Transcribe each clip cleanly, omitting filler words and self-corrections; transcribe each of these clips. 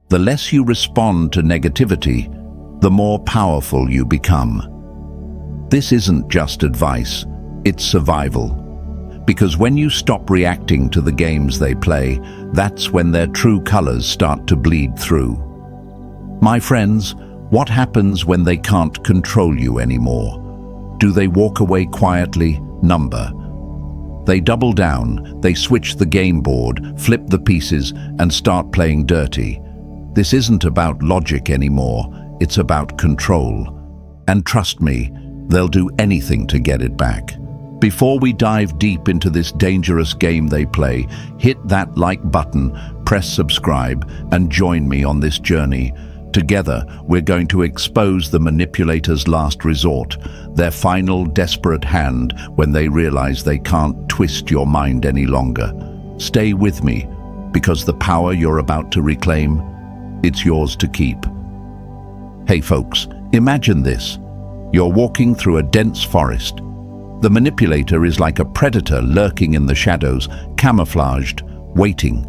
The less you respond to negativity, the more powerful you become. This isn't just advice, it's survival. Because when you stop reacting to the games they play, that's when their true colors start to bleed through. My friends, what happens when they can't control you anymore? Do they walk away quietly? Number. They double down, they switch the game board, flip the pieces, and start playing dirty. This isn't about logic anymore, it's about control. And trust me, they'll do anything to get it back. Before we dive deep into this dangerous game they play, hit that like button, press subscribe, and join me on this journey. Together, we're going to expose the manipulator's last resort, their final desperate hand when they realize they can't twist your mind any longer. Stay with me, because the power you're about to reclaim, it's yours to keep. Hey folks, imagine this. You're walking through a dense forest. The manipulator is like a predator lurking in the shadows, camouflaged, waiting.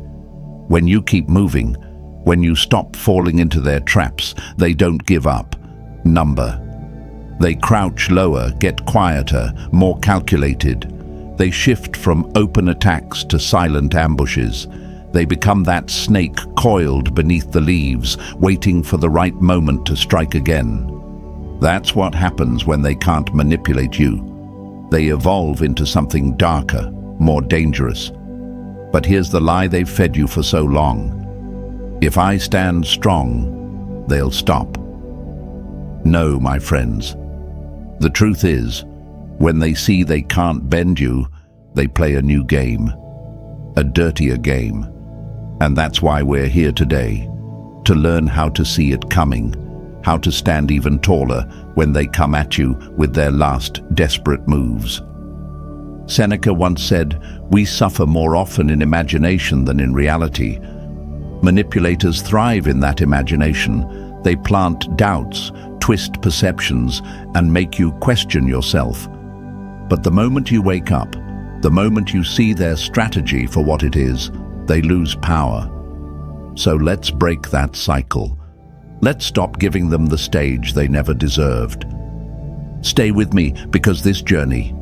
When you keep moving, when you stop falling into their traps, they don't give up. Number. They crouch lower, get quieter, more calculated. They shift from open attacks to silent ambushes. They become that snake coiled beneath the leaves, waiting for the right moment to strike again. That's what happens when they can't manipulate you. They evolve into something darker, more dangerous. But here's the lie they've fed you for so long. If I stand strong, they'll stop. No, my friends. The truth is, when they see they can't bend you, they play a new game, a dirtier game. And that's why we're here today, to learn how to see it coming, how to stand even taller when they come at you with their last desperate moves. Seneca once said, "We suffer more often in imagination than in reality." Manipulators thrive in that imagination. They plant doubts, twist perceptions, and make you question yourself. But the moment you wake up, the moment you see their strategy for what it is, they lose power. So let's break that cycle. Let's stop giving them the stage they never deserved. Stay with me, because this journey,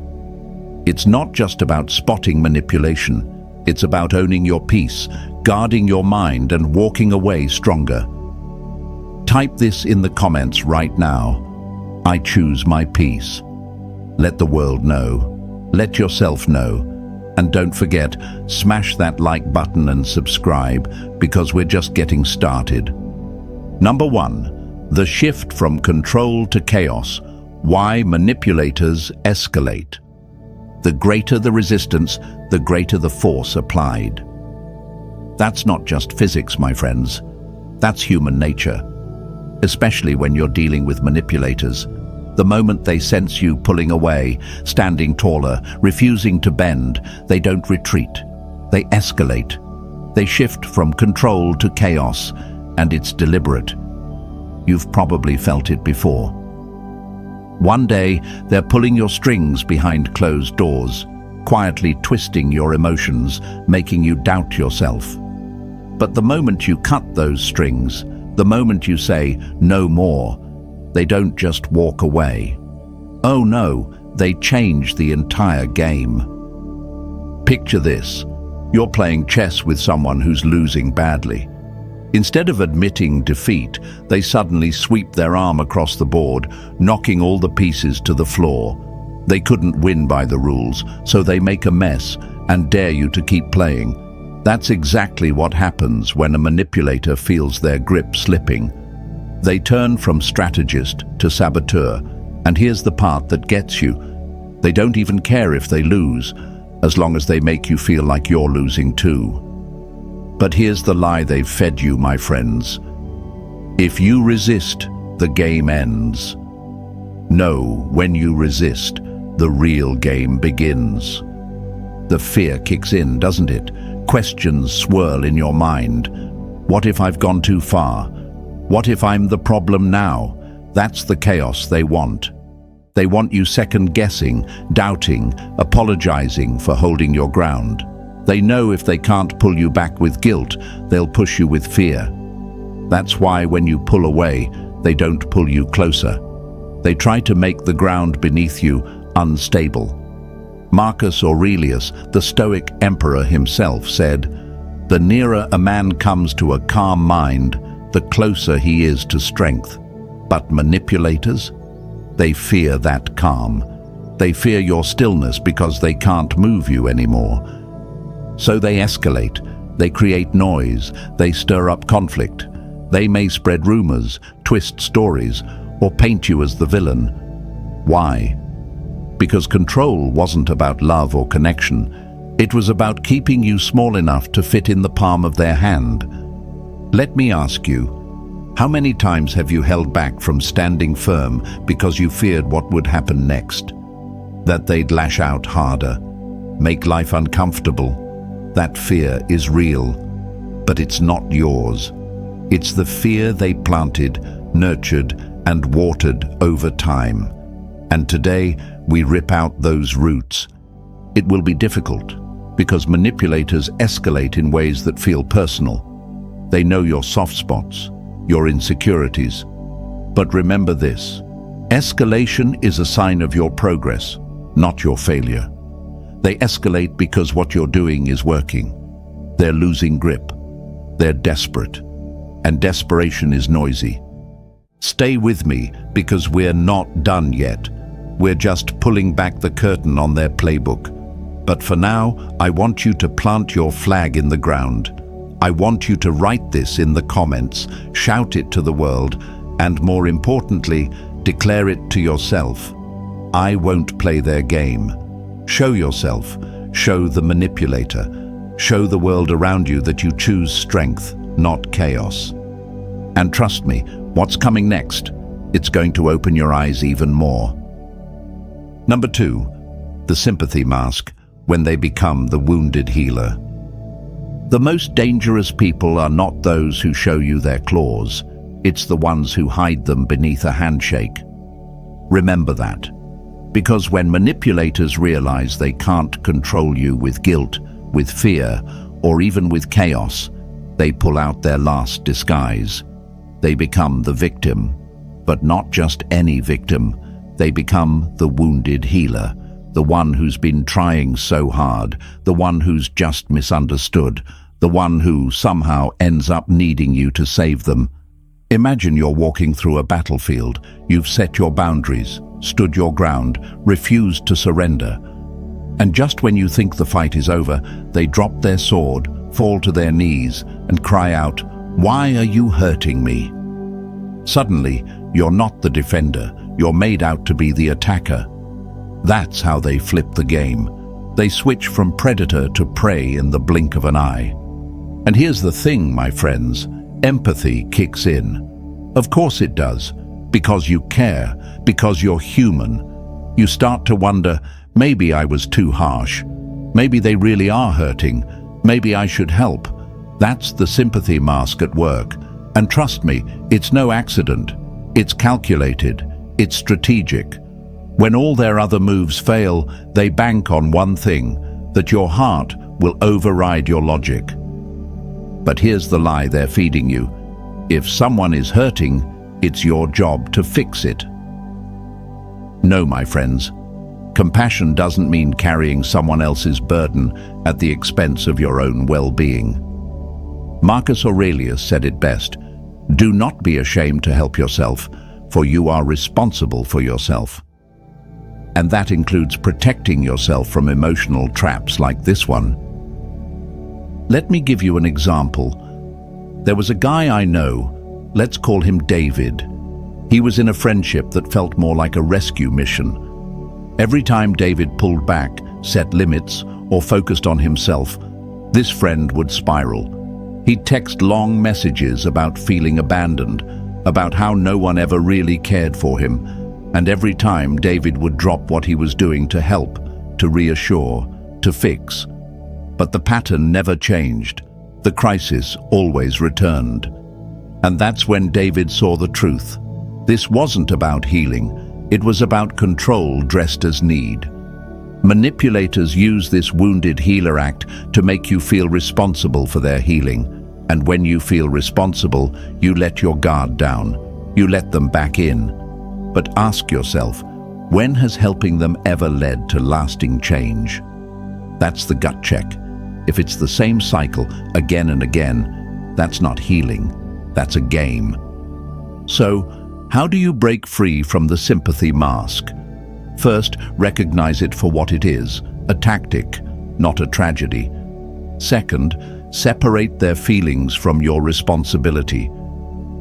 it's not just about spotting manipulation. It's about owning your peace, guarding your mind, and walking away stronger. Type this in the comments right now. I choose my peace. Let the world know. Let yourself know. And don't forget, smash that like button and subscribe, because we're just getting started. Number 1, the shift from control to chaos. Why manipulators escalate. The greater the resistance, the greater the force applied. That's not just physics, my friends. That's human nature. Especially when you're dealing with manipulators. The moment they sense you pulling away, standing taller, refusing to bend, they don't retreat. They escalate. They shift from control to chaos, and it's deliberate. You've probably felt it before. One day, they're pulling your strings behind closed doors, quietly twisting your emotions, making you doubt yourself. But the moment you cut those strings, the moment you say, "No more," they don't just walk away. Oh no, they change the entire game. Picture this. You're playing chess with someone who's losing badly. Instead of admitting defeat, they suddenly sweep their arm across the board, knocking all the pieces to the floor. They couldn't win by the rules, so they make a mess and dare you to keep playing. That's exactly what happens when a manipulator feels their grip slipping. They turn from strategist to saboteur, and here's the part that gets you. They don't even care if they lose, as long as they make you feel like you're losing too. But here's the lie they've fed you, my friends. If you resist, the game ends. No, when you resist, the real game begins. The fear kicks in, doesn't it? Questions swirl in your mind. What if I've gone too far? What if I'm the problem now? That's the chaos they want. They want you second-guessing, doubting, apologizing for holding your ground. They know if they can't pull you back with guilt, they'll push you with fear. That's why when you pull away, they don't pull you closer. They try to make the ground beneath you unstable. Marcus Aurelius, the Stoic emperor himself, said, "The nearer a man comes to a calm mind, the closer he is to strength." But manipulators? They fear that calm. They fear your stillness because they can't move you anymore. So they escalate, they create noise, they stir up conflict. They may spread rumors, twist stories, or paint you as the villain. Why? Because control wasn't about love or connection. It was about keeping you small enough to fit in the palm of their hand. Let me ask you, how many times have you held back from standing firm because you feared what would happen next? That they'd lash out harder, make life uncomfortable. That fear is real, but it's not yours. It's the fear they planted, nurtured, and watered over time. And today, we rip out those roots. It will be difficult, because manipulators escalate in ways that feel personal. They know your soft spots, your insecurities. But remember this, escalation is a sign of your progress, not your failure. They escalate because what you're doing is working. They're losing grip. They're desperate. And desperation is noisy. Stay with me, because we're not done yet. We're just pulling back the curtain on their playbook. But for now, I want you to plant your flag in the ground. I want you to write this in the comments, shout it to the world, and more importantly, declare it to yourself. I won't play their game. Show yourself, show the manipulator, show the world around you that you choose strength, not chaos. And trust me, what's coming next? It's going to open your eyes even more. Number 2, the sympathy mask, when they become the wounded healer. The most dangerous people are not those who show you their claws. It's the ones who hide them beneath a handshake. Remember that. Because when manipulators realize they can't control you with guilt, with fear, or even with chaos, they pull out their last disguise. They become the victim, but not just any victim. They become the wounded healer, the one who's been trying so hard, the one who's just misunderstood, the one who somehow ends up needing you to save them. Imagine you're walking through a battlefield. You've set your boundaries, stood your ground, refused to surrender. And just when you think the fight is over, they drop their sword, fall to their knees, and cry out, "Why are you hurting me?" Suddenly, you're not the defender. You're made out to be the attacker. That's how they flip the game. They switch from predator to prey in the blink of an eye. And here's the thing, my friends, empathy kicks in. Of course it does, because you care, because you're human. You start to wonder, maybe I was too harsh. Maybe they really are hurting. Maybe I should help. That's the sympathy mask at work. And trust me, it's no accident. It's calculated. It's strategic. When all their other moves fail, they bank on one thing, that your heart will override your logic. But here's the lie they're feeding you. If someone is hurting, it's your job to fix it. No, my friends. Compassion doesn't mean carrying someone else's burden at the expense of your own well-being. Marcus Aurelius said it best, "Do not be ashamed to help yourself, for you are responsible for yourself." And that includes protecting yourself from emotional traps like this one. Let me give you an example. There was a guy I know, let's call him David. He was in a friendship that felt more like a rescue mission. Every time David pulled back, set limits, or focused on himself, this friend would spiral. He'd text long messages about feeling abandoned, about how no one ever really cared for him, and every time David would drop what he was doing to help, to reassure, to fix. But the pattern never changed. The crisis always returned. And that's when David saw the truth. This wasn't about healing. It was about control dressed as need. Manipulators use this wounded healer act to make you feel responsible for their healing, And when you feel responsible, you let your guard down. You let them back in. But ask yourself, when has helping them ever led to lasting change? That's the gut check. If it's the same cycle again and again, that's not healing, that's a game. So, how do you break free from the sympathy mask? First, recognize it for what it is, a tactic, not a tragedy. Second, separate their feelings from your responsibility.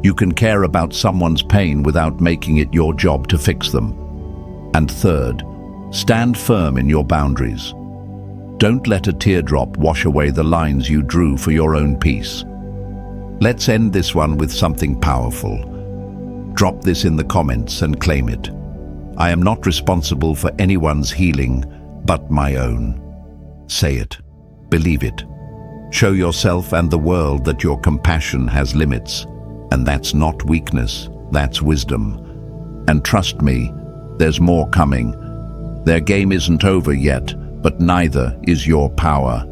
You can care about someone's pain without making it your job to fix them. And third, stand firm in your boundaries. Don't let a teardrop wash away the lines you drew for your own peace. Let's end this one with something powerful. Drop this in the comments and claim it. I am not responsible for anyone's healing but my own. Say it. Believe it. Show yourself and the world that your compassion has limits. And that's not weakness, that's wisdom. And trust me, there's more coming. Their game isn't over yet, but neither is your power.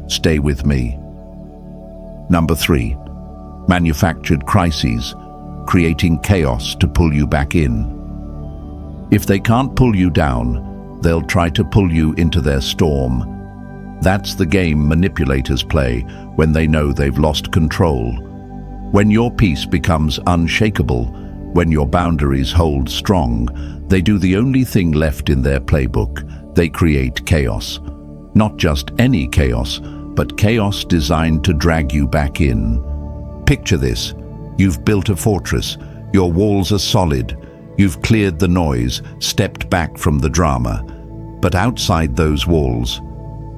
Stay with me. Number 3, manufactured crises, creating chaos to pull you back in. If they can't pull you down, they'll try to pull you into their storm. That's the game manipulators play when they know they've lost control. When your peace becomes unshakable, when your boundaries hold strong, they do the only thing left in their playbook. They create chaos. Not just any chaos, but chaos designed to drag you back in. Picture this. You've built a fortress. Your walls are solid. You've cleared the noise, stepped back from the drama. But outside those walls,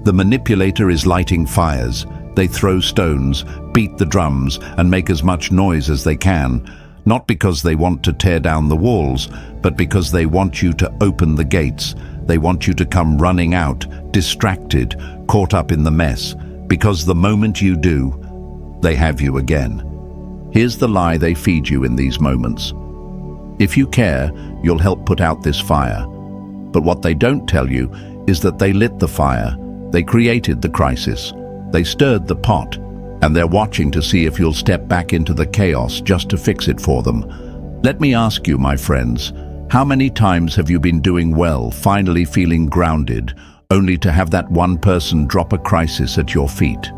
the manipulator is lighting fires. They throw stones, beat the drums, and make as much noise as they can, not because they want to tear down the walls, but because they want you to open the gates. They want you to come running out, distracted, caught up in the mess, because the moment you do, they have you again. Here's the lie they feed you in these moments. If you care, you'll help put out this fire. But what they don't tell you is that they lit the fire. They created the crisis. They stirred the pot, and they're watching to see if you'll step back into the chaos just to fix it for them. Let me ask you, my friends, how many times have you been doing well, finally feeling grounded, only to have that one person drop a crisis at your feet?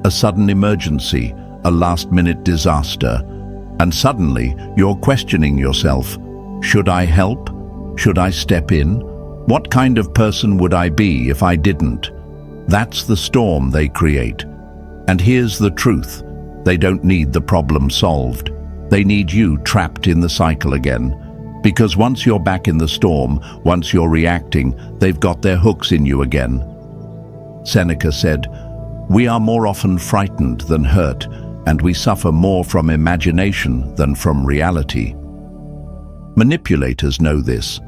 A sudden emergency, a last-minute disaster, and suddenly you're questioning yourself. Should I help? Should I step in? What kind of person would I be if I didn't? That's the storm they create. And here's the truth. They don't need the problem solved. They need you trapped in the cycle again. Because once you're back in the storm, once you're reacting, they've got their hooks in you again. Seneca said, "We are more often frightened than hurt, and we suffer more from imagination than from reality." Manipulators know this.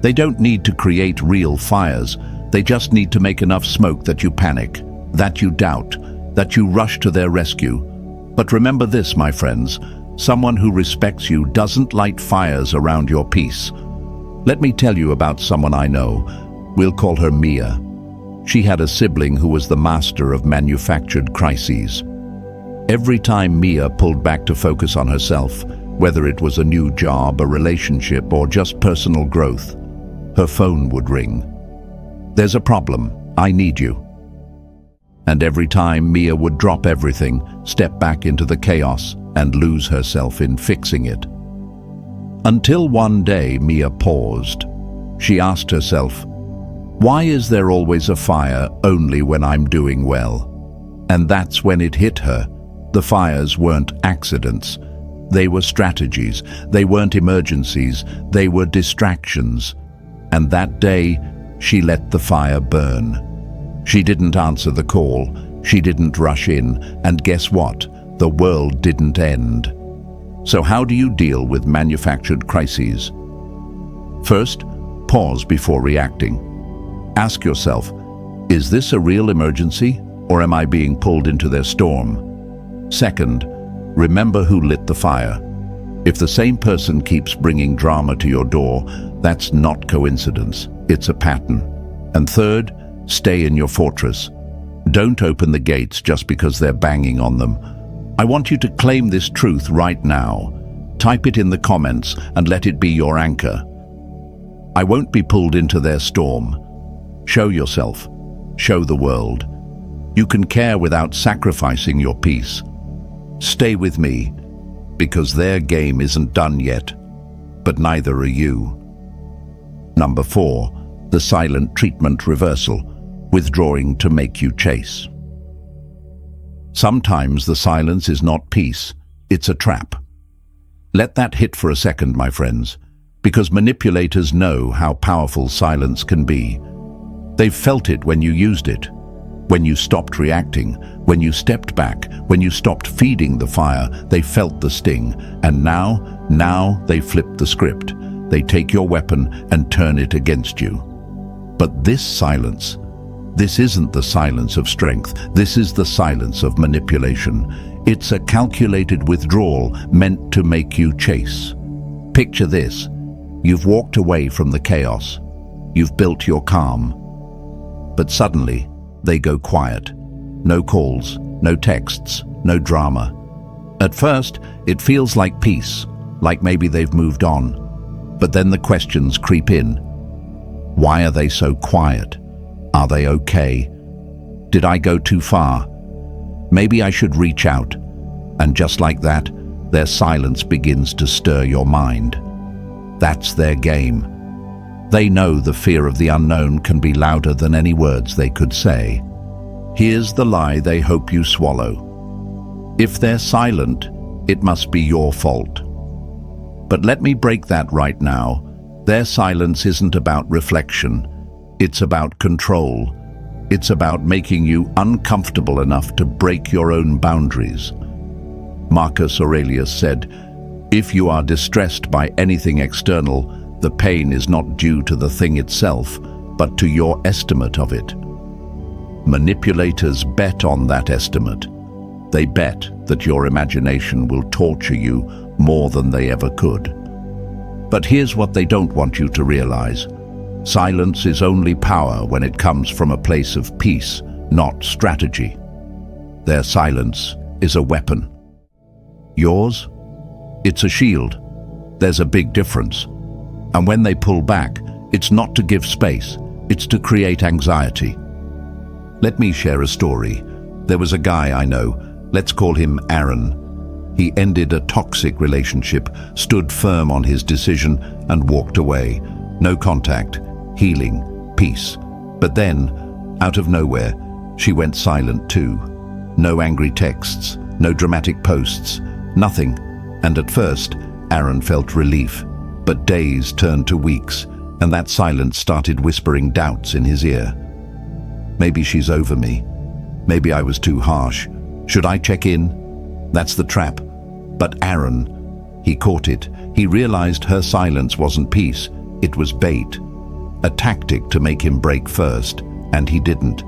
They don't need to create real fires. They just need to make enough smoke that you panic, that you doubt, that you rush to their rescue. But remember this, my friends, someone who respects you doesn't light fires around your peace. Let me tell you about someone I know. We'll call her Mia. She had a sibling who was the master of manufactured crises. Every time Mia pulled back to focus on herself, whether it was a new job, a relationship, or just personal growth, her phone would ring. "There's a problem. I need you." And every time Mia would drop everything, step back into the chaos, and lose herself in fixing it. Until one day Mia paused. She asked herself, "Why is there always a fire only when I'm doing well?" And that's when it hit her. The fires weren't accidents. They were strategies. They weren't emergencies. They were distractions. And that day, she let the fire burn. She didn't answer the call. She didn't rush in. And guess what? The world didn't end. So how do you deal with manufactured crises? First, pause before reacting. Ask yourself, is this a real emergency, or am I being pulled into their storm? Second, remember who lit the fire. If the same person keeps bringing drama to your door, that's not coincidence. It's a pattern. And third, stay in your fortress. Don't open the gates just because they're banging on them. I want you to claim this truth right now. Type it in the comments and let it be your anchor. I won't be pulled into their storm. Show yourself. Show the world. You can care without sacrificing your peace. Stay with me, because their game isn't done yet, but neither are you. Number 4, the silent treatment reversal, withdrawing to make you chase. Sometimes the silence is not peace, it's a trap. Let that hit for a second, my friends, because manipulators know how powerful silence can be. They've felt it when you used it, when you stopped reacting, when you stepped back, when you stopped feeding the fire. They felt the sting, and now they flip the script. They take your weapon and turn it against you. But this silence, this isn't the silence of strength. This is the silence of manipulation. It's a calculated withdrawal meant to make you chase. Picture this. You've walked away from the chaos. You've built your calm. But suddenly, they go quiet. No calls, no texts, no drama. At first, it feels like peace, like maybe they've moved on. But then the questions creep in. Why are they so quiet? Are they okay? Did I go too far? Maybe I should reach out. And just like that, their silence begins to stir your mind. That's their game. They know the fear of the unknown can be louder than any words they could say. Here's the lie they hope you swallow. If they're silent, it must be your fault. But let me break that right now. Their silence isn't about reflection. It's about control. It's about making you uncomfortable enough to break your own boundaries. Marcus Aurelius said, "If you are distressed by anything external, the pain is not due to the thing itself, but to your estimate of it." Manipulators bet on that estimate. They bet that your imagination will torture you more than they ever could. But here's what they don't want you to realize. Silence is only power when it comes from a place of peace, not strategy. Their silence is a weapon. Yours? It's a shield. There's a big difference. And when they pull back, it's not to give space, it's to create anxiety. Let me share a story. There was a guy I know, let's call him Aaron. He ended a toxic relationship, stood firm on his decision, and walked away. No contact, healing, peace. But then, out of nowhere, she went silent too. No angry texts, no dramatic posts, nothing. And at first, Aaron felt relief. But days turned to weeks, and that silence started whispering doubts in his ear. Maybe she's over me. Maybe I was too harsh. Should I check in? That's the trap. But Aaron, he caught it. He realized her silence wasn't peace. It was bait. A tactic to make him break first, and he didn't.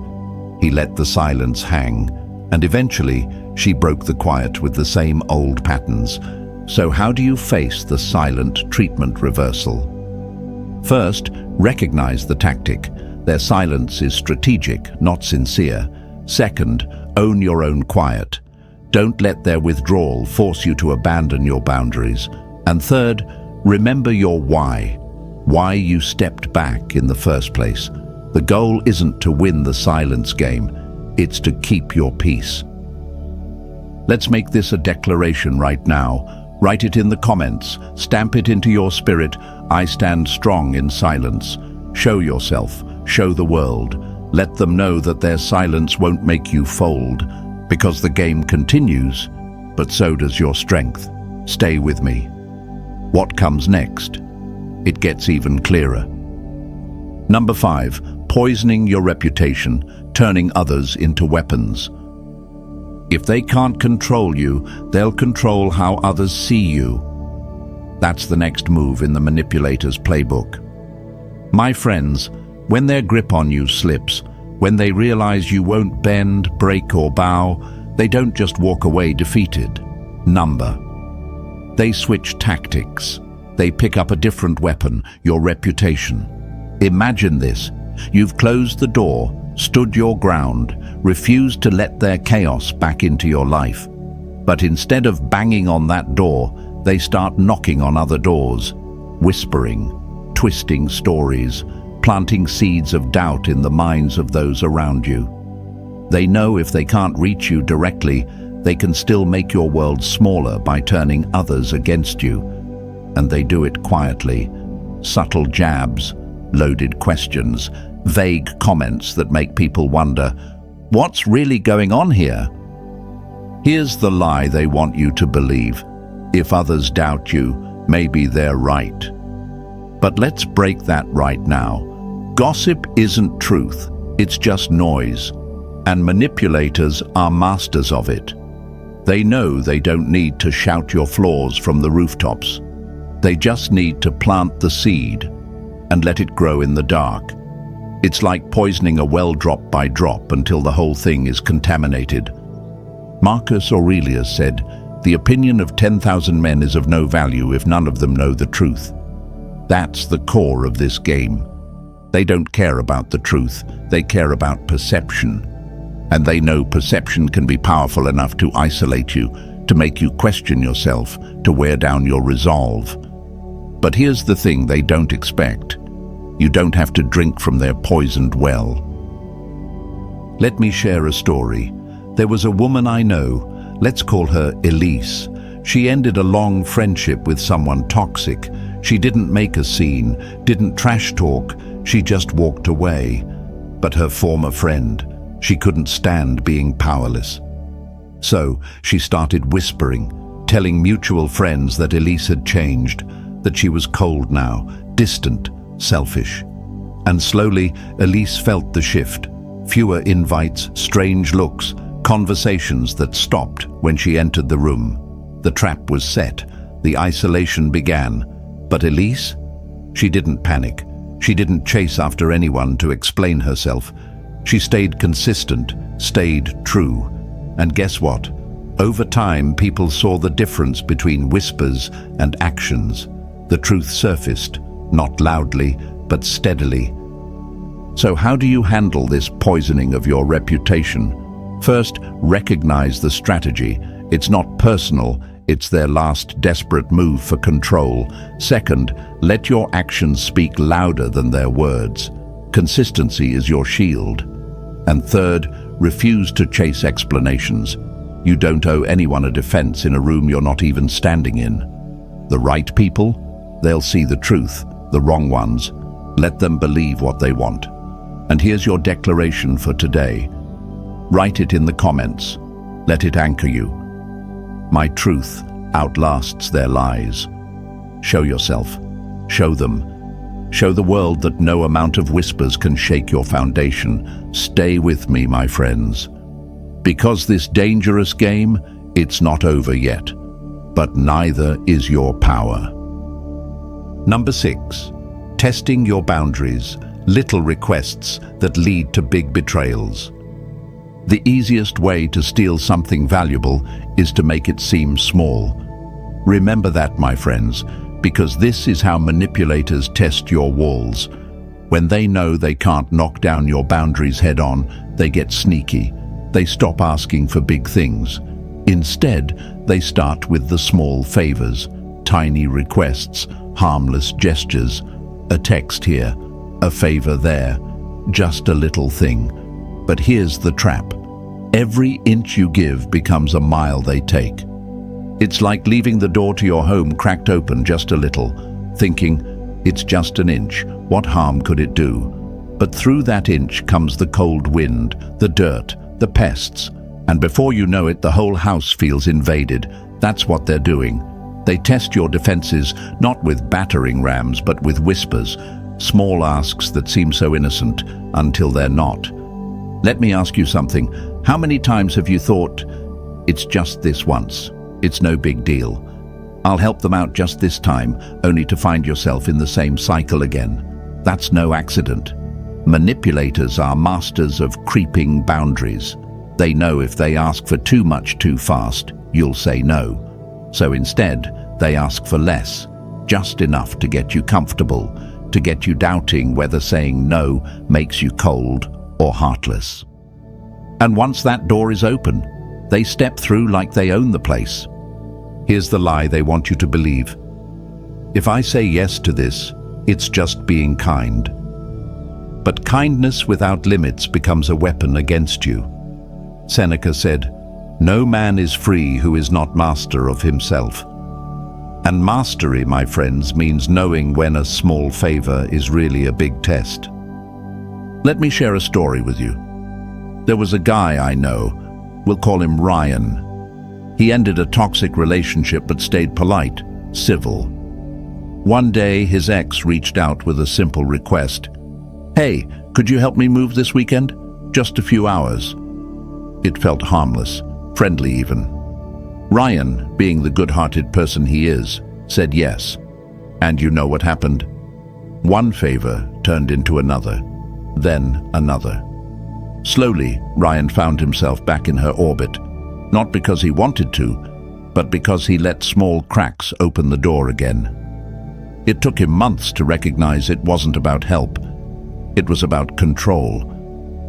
He let the silence hang, and eventually she broke the quiet with the same old patterns. So how do you face the silent treatment reversal? First, recognize the tactic. Their silence is strategic, not sincere. Second, own your own quiet. Don't let their withdrawal force you to abandon your boundaries. And third, remember your why you stepped back in the first place. The goal isn't to win the silence game, it's to keep your peace. Let's make this a declaration right now. Write it in the comments, stamp it into your spirit. I stand strong in silence. Show yourself, show the world. Let them know that their silence won't make you fold, because the game continues, but so does your strength. Stay with me. What comes next? It gets even clearer. Number 5, poisoning your reputation, turning others into weapons. If they can't control you, they'll control how others see you. That's the next move in the manipulator's playbook. My friends, when their grip on you slips, when they realize you won't bend, break, or bow, they don't just walk away defeated. They switch tactics. They pick up a different weapon, your reputation. Imagine this. You've closed the door, stood your ground, refused to let their chaos back into your life. But instead of banging on that door, they start knocking on other doors, whispering, twisting stories, planting seeds of doubt in the minds of those around you. They know if they can't reach you directly, they can still make your world smaller by turning others against you. And they do it quietly. Subtle jabs, loaded questions, vague comments that make people wonder, what's really going on here? Here's the lie they want you to believe. If others doubt you, maybe they're right. But let's break that right now. Gossip isn't truth, it's just noise. And manipulators are masters of it. They know they don't need to shout your flaws from the rooftops. They just need to plant the seed and let it grow in the dark. It's like poisoning a well drop by drop until the whole thing is contaminated. Marcus Aurelius said, "The opinion of 10,000 men is of no value if none of them know the truth." That's the core of this game. They don't care about the truth, they care about perception. And they know perception can be powerful enough to isolate you, to make you question yourself, to wear down your resolve. But here's the thing they don't expect. You don't have to drink from their poisoned well. Let me share a story. There was a woman I know, let's call her Elise. She ended a long friendship with someone toxic. She didn't make a scene, didn't trash talk, she just walked away. But her former friend, she couldn't stand being powerless. So she started whispering, telling mutual friends that Elise had changed, that she was cold now, distant, selfish. And slowly, Elise felt the shift. Fewer invites, strange looks, conversations that stopped when she entered the room. The trap was set. The isolation began. But Elise? She didn't panic. She didn't chase after anyone to explain herself. She stayed consistent, stayed true. And guess what? Over time, people saw the difference between whispers and actions. The truth surfaced, not loudly, but steadily. So how do you handle this poisoning of your reputation? First, recognize the strategy. It's not personal, it's their last desperate move for control. Second, let your actions speak louder than their words. Consistency is your shield. And third, refuse to chase explanations. You don't owe anyone a defense in a room you're not even standing in. The right people, they'll see the truth. The wrong ones, let them believe what they want. And here's your declaration for today. Write it in the comments. Let it anchor you. My truth outlasts their lies. Show yourself. Show them. Show the world that no amount of whispers can shake your foundation. Stay with me, my friends. Because this dangerous game, it's not over yet. But neither is your power. Number 6. Testing your boundaries. Little requests that lead to big betrayals. The easiest way to steal something valuable is to make it seem small. Remember that, my friends, because this is how manipulators test your walls. When they know they can't knock down your boundaries head-on, they get sneaky. They stop asking for big things. Instead, they start with the small favors, tiny requests, harmless gestures, a text here, a favor there, just a little thing. But here's the trap. Every inch you give becomes a mile they take. It's like leaving the door to your home cracked open just a little, thinking, it's just an inch, what harm could it do? But through that inch comes the cold wind, the dirt, the pests, and before you know it, the whole house feels invaded. That's what they're doing. They test your defenses not with battering rams, but with whispers, small asks that seem so innocent until they're not. Let me ask you something. How many times have you thought, it's just this once, it's no big deal. I'll help them out just this time, only to find yourself in the same cycle again. That's no accident. Manipulators are masters of creeping boundaries. They know if they ask for too much too fast, you'll say no. So instead, they ask for less, just enough to get you comfortable, to get you doubting whether saying no makes you cold or heartless. And once that door is open, They step through like they own the place. Here's the lie they want you to believe. If I say yes to this, it's just being kind. But kindness without limits becomes a weapon against you. Seneca said, "No man is free who is not master of himself." And mastery, my friends, means knowing when a small favor is really a big test. Let me share a story with you. There was a guy I know, we'll call him Ryan. He ended a toxic relationship but stayed polite, civil. One day, his ex reached out with a simple request. "Hey, could you help me move this weekend? Just a few hours." It felt harmless, friendly even. Ryan, being the good-hearted person he is, said yes. And you know what happened? One favor turned into another, then another. Slowly, Ryan found himself back in her orbit, not because he wanted to, but because he let small cracks open the door again. It took him months to recognize it wasn't about help. It was about control.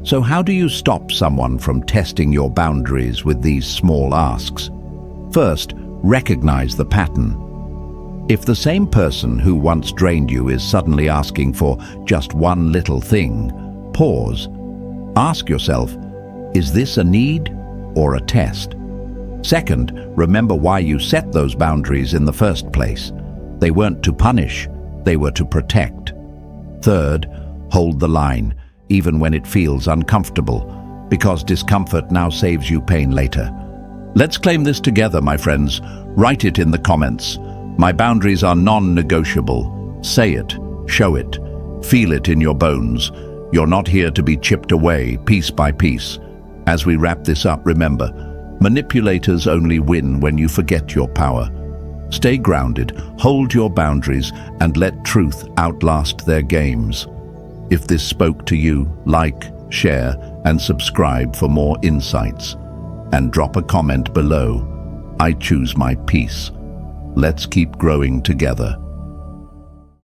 So how do you stop someone from testing your boundaries with these small asks? First, recognize the pattern. If the same person who once drained you is suddenly asking for just one little thing, pause. Ask yourself, is this a need or a test? Second, remember why you set those boundaries in the first place. They weren't to punish, they were to protect. Third, hold the line, even when it feels uncomfortable, because discomfort now saves you pain later. Let's claim this together, my friends. Write it in the comments. My boundaries are non-negotiable. Say it, show it, feel it in your bones. You're not here to be chipped away, piece by piece. As we wrap this up, remember, manipulators only win when you forget your power. Stay grounded, hold your boundaries, and let truth outlast their games. If this spoke to you, like, share, and subscribe for more insights. And drop a comment below. I choose my peace. Let's keep growing together.